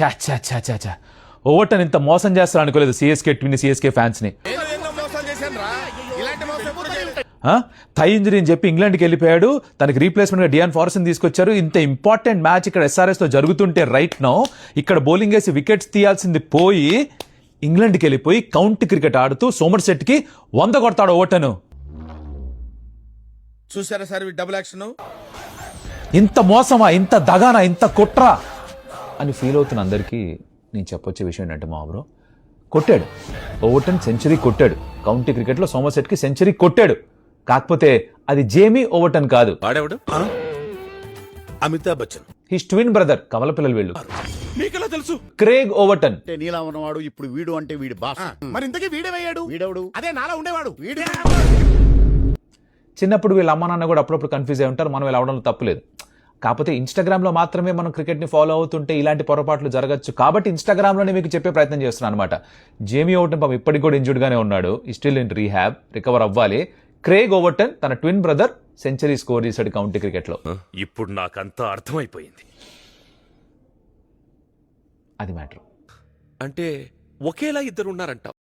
చా చా చా చా చా ఓవర్టన్ ఇంత మోసం చేస్తారు అనుకోలేదు సిఎస్కే ఫ్యాన్స్ ని. థై ఇంజరీ అని చెప్పి ఇంగ్లాండ్కి వెళ్ళిపోయాడు. తనకి రీప్లేస్మెంట్ గా డియాన్ ఫారెస్ట్ తీసుకొచ్చారు. ఇంత ఇంపార్టెంట్ మ్యాచ్ ఇక్కడ ఎస్ఆర్ఎస్ తో జరుగుతుంటే రైట్ నౌ ఇక్కడ బౌలింగ్ వేసి వికెట్స్ తీయాల్సింది పోయి ఇంగ్లాండ్కి వెళ్ళిపోయి కౌంటీ క్రికెట్ ఆడుతూ సోమర్సెట్ కి 100 కొడతాడు ఓవర్టన్. చూసారా సార్ డబుల్ యాక్షన్. ఇంత మోసమా, ఇంత దగానా, ఇంత కుట్రా అని ఫీల్ అవుతున్న అందరికీ నేను చెప్పొచ్చే విషయం ఏంటంటే మా బ్రో కొట్టాడు, ఓవర్టన్ సెంచరీ కొట్టాడు. కౌంటీ క్రికెట్లో సోమర్సెట్కి సెంచరీ కొట్టాడు. కాకపోతే అది జేమీ ఓవర్టన్ కాదు. వాడెవడు? Amitabh Bachchan. His twin brother, కవల పిల్లలు వీళ్ళు. మీకెలా తెలుసు? Craig Overton. నీలా ఉన్నవాడు ఇప్పుడు వీడు అంటే వీడి బాస్. మరి ఇంతకీ వీడేమయ్యాడు? వీడెవడు? అదే నాలా ఉండేవాడు. వీడే. చిన్నప్పుడు వీళ్ళ అమ్మ నాన్న కూడా అప్పుడప్పుడు కన్ఫ్యూజ్ అయి ఉంటారు. మనం ఇలా అవడంలో తప్పులేదు. కాకపోతే ఇన్స్టాగ్రామ్లో మాత్రమే మనం క్రికెట్ని ఫాలో అవుతుంటే ఇలాంటి పొరపాట్లు జరగచ్చు. కాబట్టి ఇన్స్టాగ్రామ్లోనే మీకు చెప్పే ప్రయత్నం చేస్తున్నాను అనమాట. జేమీ ఓవర్టన్ పాపం ఇప్పటికి కూడా ఇంజూర్డ్గానే ఉన్నాడు. స్టిల్ ఇన్ రీహాబ్, రికవర్ అవ్వాలి. క్రేగ్ ఓవర్టన్ తన ట్విన్ బ్రదర్ సెంచరీ స్కోర్ చేశాడు కౌంటీ క్రికెట్లో. ఇప్పుడు నాకంతా అర్థమైపోయింది. అది మ్యాటర్. అంటే ఒకేలా ఇద్దరు ఉన్నారంట.